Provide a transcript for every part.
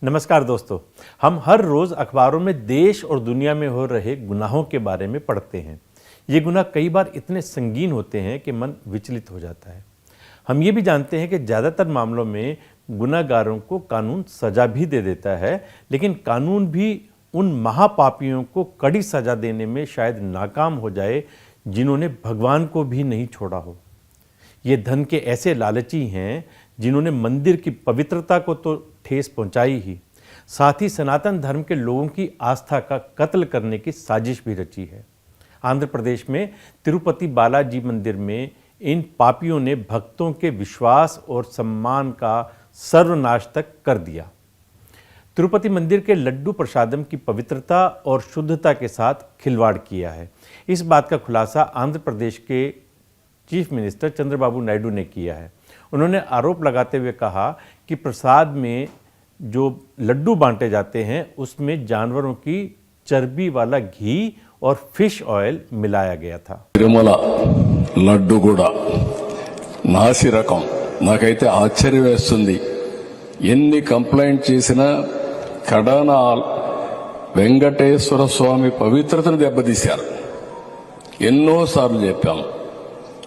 नमस्कार दोस्तों। हम हर रोज़ अखबारों में देश और दुनिया में हो रहे गुनाहों के बारे में पढ़ते हैं। ये गुनाह कई बार इतने संगीन होते हैं कि मन विचलित हो जाता है। हम ये भी जानते हैं कि ज़्यादातर मामलों में गुनाहगारों को कानून सज़ा भी दे देता है, लेकिन कानून भी उन महापापियों को कड़ी सज़ा देने में शायद नाकाम हो जाए जिन्होंने भगवान को भी नहीं छोड़ा हो। ये धन के ऐसे लालची हैं जिन्होंने मंदिर की पवित्रता को तो ठेस पहुंचाई ही, साथ ही सनातन धर्म के लोगों की आस्था का कत्ल करने की साजिश भी रची है। आंध्र प्रदेश में तिरुपति बालाजी मंदिर में इन पापियों ने भक्तों के विश्वास और सम्मान का सर्वनाश तक कर दिया। तिरुपति मंदिर के लड्डू प्रसादम की पवित्रता और शुद्धता के साथ खिलवाड़ किया है। इस बात का खुलासा आंध्र प्रदेश के चीफ मिनिस्टर चंद्रबाबू नायडू ने किया है। उन्होंने आरोप लगाते हुए कहा कि प्रसाद में जो लड्डू बांटे जाते हैं उसमें जानवरों की चर्बी वाला घी और फिश ऑयल मिलाया गया था। తిరుమల లడ్డు కూడా నాసి రకం నాకైతే ఆశ్చర్యం వేస్తుంది. ఎన్ని కంప్లైంట్ చేసినా కడాన వెంకటేశ్వర స్వామి పవిత్రతను దెబ్బతీశారు. ఎన్నోసార్లు చెప్పాం.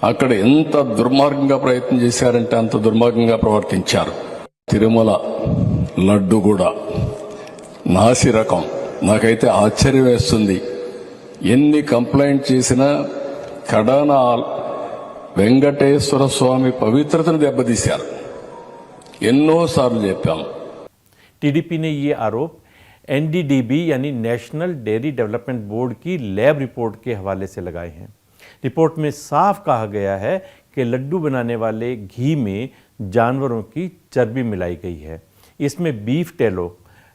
అక్కడ ఎంత దుర్మార్గంగా ప్రయత్నం చేశారంటే అంత దుర్మార్గంగా ప్రవర్తించారు. తిరుమల లడ్డు కూడా నాసి రకం నాకైతే ఆశ్చర్యం వేస్తుంది. ఎన్ని కంప్లైంట్ చేసినా కడాన వెంకటేశ్వర స్వామి పవిత్రతను దెబ్బతీశారు. ఎన్నోసార్లు చెప్పాం. टीडीपी ने ये आरोप एनडीडीबी यानी नेशनल डेयरी डेवलपमेंट बोर्ड की लैब रिपोर्ट के हवाले से लगाए हैं। रिपोर्ट में साफ कहा गया है कि लड्डू बनाने वाले घी में जानवरों की चर्बी मिलाई गई है। इसमें बीफ टेलो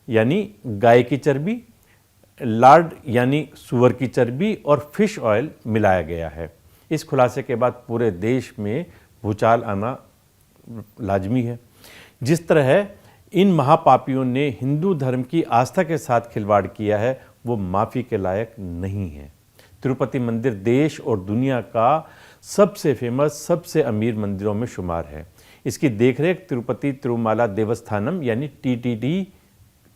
यानी गाय की चर्बी, लार्ड यानी सूअर की चर्बी और फिश ऑयल मिलाया गया है। इस खुलासे के बाद पूरे देश में भूचाल आना लाजमी है। जिस तरह इन महापापियों ने हिंदू धर्म की आस्था के साथ खिलवाड़ किया है वो माफ़ी के लायक नहीं है। तिरुपति मंदिर देश और दुनिया का सबसे फेमस, सबसे अमीर मंदिरों में शुमार है। इसकी देखरेख तिरुपति तिरुमाला देवस्थानम यानी टीटीडी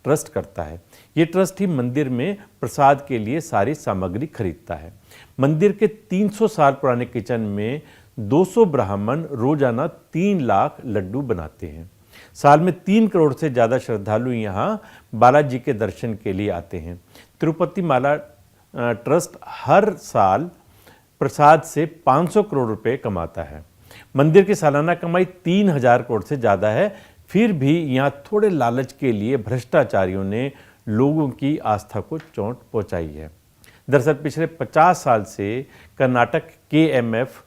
ट्रस्ट करता है। ये ट्रस्ट ही मंदिर में प्रसाद के लिए सारी सामग्री खरीदता है। मंदिर के 300 साल पुराने किचन में 200 ब्राह्मण रोजाना 3 लाख लड्डू बनाते हैं। साल में 3 करोड़ से ज़्यादा श्रद्धालु यहाँ बालाजी के दर्शन के लिए आते हैं। तिरुपति माला ट्रस्ट हर साल प्रसाद से 500 करोड़ रुपए कमाता है। मंदिर की सालाना कमाई 3000 करोड़ से ज़्यादा है। फिर भी यहाँ थोड़े लालच के लिए भ्रष्टाचारियों ने लोगों की आस्था को चोट पहुँचाई है। दरअसल पिछले 50 साल से कर्नाटक केएमएफ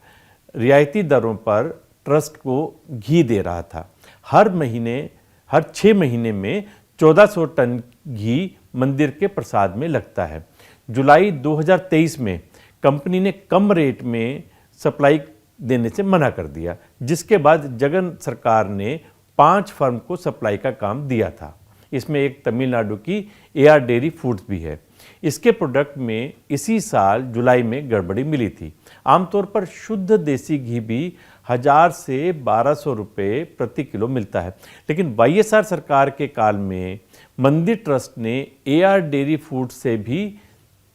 रियायती दरों पर ट्रस्ट को घी दे रहा था। हर 6 महीने में 1400 टन घी मंदिर के प्रसाद में लगता है। जुलाई 2023 में कंपनी ने कम रेट में सप्लाई देने से मना कर दिया, जिसके बाद जगन सरकार ने 5 फर्म को सप्लाई का काम दिया था। इसमें एक तमिलनाडु की एआर डेयरी फूड्स भी है। इसके प्रोडक्ट में इसी साल जुलाई में गड़बड़ी मिली थी। आमतौर पर शुद्ध देसी घी भी 1000 से 1200 रुपये प्रति किलो मिलता है, लेकिन वाईएसआर सरकार के काल में मंदिर ट्रस्ट ने एआर डेयरी फूड से भी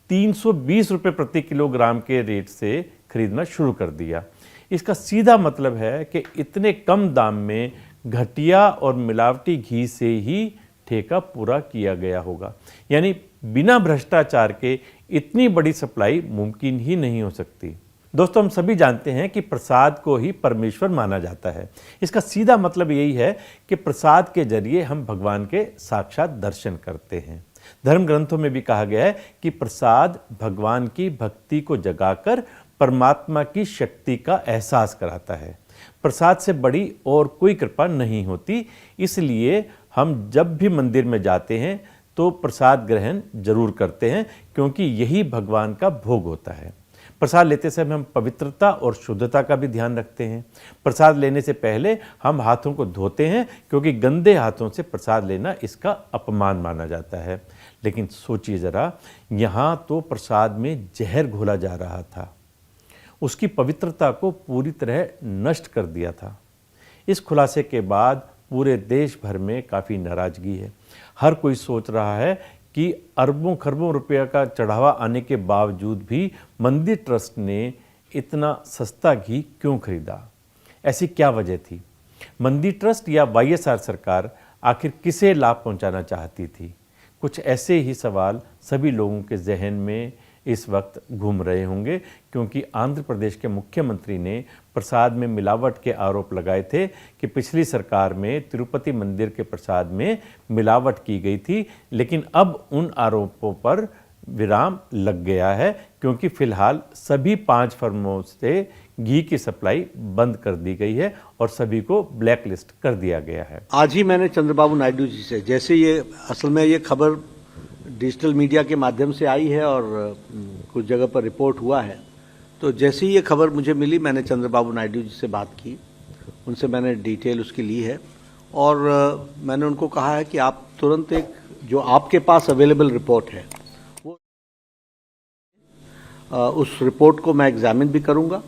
320 रुपये प्रति किलोग्राम के रेट से खरीदना शुरू कर दिया। इसका सीधा मतलब है कि इतने कम दाम में घटिया और मिलावटी घी से ही ठेका पूरा किया गया होगा। यानी बिना भ्रष्टाचार के इतनी बड़ी सप्लाई मुमकिन ही नहीं हो सकती। दोस्तों, हम सभी जानते हैं कि प्रसाद को ही परमेश्वर माना जाता है। इसका सीधा मतलब यही है कि प्रसाद के जरिए हम भगवान के साक्षात दर्शन करते हैं। धर्म ग्रंथों में भी कहा गया है कि प्रसाद भगवान की भक्ति को जगाकर परमात्मा की शक्ति का एहसास कराता है। प्रसाद से बड़ी और कोई कृपा नहीं होती। इसलिए हम जब भी मंदिर में जाते हैं तो प्रसाद ग्रहण जरूर करते हैं, क्योंकि यही भगवान का भोग होता है। प्रसाद लेते समय हम पवित्रता और शुद्धता का भी ध्यान रखते हैं। प्रसाद लेने से पहले हम हाथों को धोते हैं, क्योंकि गंदे हाथों से प्रसाद लेना इसका अपमान माना जाता है। लेकिन सोचिए ज़रा, यहाँ तो प्रसाद में जहर घोला जा रहा था। उसकी पवित्रता को पूरी तरह नष्ट कर दिया था। इस खुलासे के बाद पूरे देश भर में काफ़ी नाराज़गी है। हर कोई सोच रहा है कि अरबों खरबों रुपया का चढ़ावा आने के बावजूद भी मंदिर ट्रस्ट ने इतना सस्ता घी क्यों खरीदा? ऐसी क्या वजह थी? मंदिर ट्रस्ट या वाईएसआर सरकार आखिर किसे लाभ पहुंचाना चाहती थी? कुछ ऐसे ही सवाल सभी लोगों के जहन में इस वक्त घूम रहे होंगे, क्योंकि आंध्र प्रदेश के मुख्यमंत्री ने प्रसाद में मिलावट के आरोप लगाए थे कि पिछली सरकार में तिरुपति मंदिर के प्रसाद में मिलावट की गई थी, लेकिन अब उन आरोपों पर विराम लग गया है, क्योंकि फिलहाल सभी 5 फर्मों से घी की सप्लाई बंद कर दी गई है और सभी को ब्लैक लिस्ट कर दिया गया है। आज ही मैंने चंद्रबाबू नायडू जी से, जैसे ये असल में ये खबर डिजिटल मीडिया के माध्यम से आई है और कुछ जगह पर रिपोर्ट हुआ है, तो जैसे ही ये खबर मुझे मिली मैंने चंद्रबाबू नायडू जी से बात की, उनसे मैंने डिटेल उसकी ली है और मैंने उनको कहा है कि आप तुरंत एक जो आपके पास अवेलेबल रिपोर्ट है वो उस रिपोर्ट को मैं एग्जामिन भी करूंगा,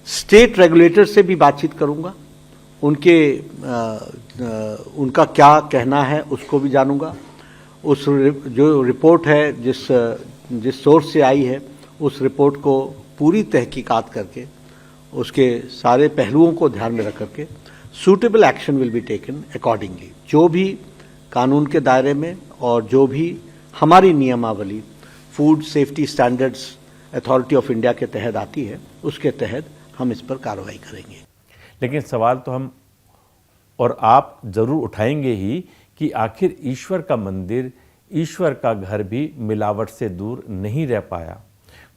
स्टेट रेगुलेटर से भी बातचीत करूंगा, उनका क्या कहना है उसको भी जानूंगा। उस जो रिपोर्ट है जिस सोर्स से आई है उस रिपोर्ट को पूरी तहकीकात करके उसके सारे पहलुओं को ध्यान में रख करके suitable action will be taken accordingly. जो भी कानून के दायरे में और जो भी हमारी नियमावली food safety standards authority of India के तहत आती है उसके तहत हम इस पर कार्रवाई करेंगे। लेकिन सवाल तो हम और आप जरूर उठाएंगे ही कि आखिर ईश्वर का मंदिर, ईश्वर का घर भी मिलावट से दूर नहीं रह पाया।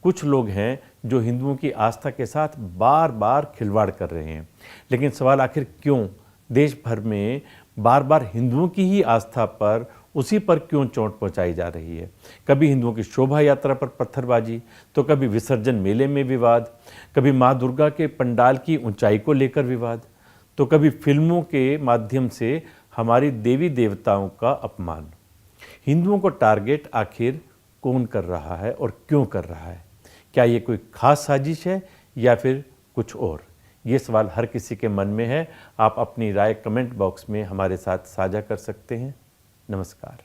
कुछ लोग हैं जो हिंदुओं की आस्था के साथ बार बार खिलवाड़ कर रहे हैं, लेकिन सवाल आखिर क्यों देश भर में बार बार हिंदुओं की ही आस्था पर, उसी पर क्यों चोट पहुंचाई जा रही है? कभी हिंदुओं की शोभा यात्रा पर पत्थरबाजी, तो कभी विसर्जन मेले में विवाद, कभी माँ दुर्गा के पंडाल की ऊंचाई को लेकर विवाद, तो कभी फिल्मों के माध्यम से हमारी देवी देवताओं का अपमान। हिंदुओं को टारगेट आखिर कौन कर रहा है और क्यों कर रहा है? क्या ये कोई खास साजिश है या फिर कुछ और? ये सवाल हर किसी के मन में है। आप अपनी राय कमेंट बॉक्स में हमारे साथ साझा कर सकते हैं। नमस्कार।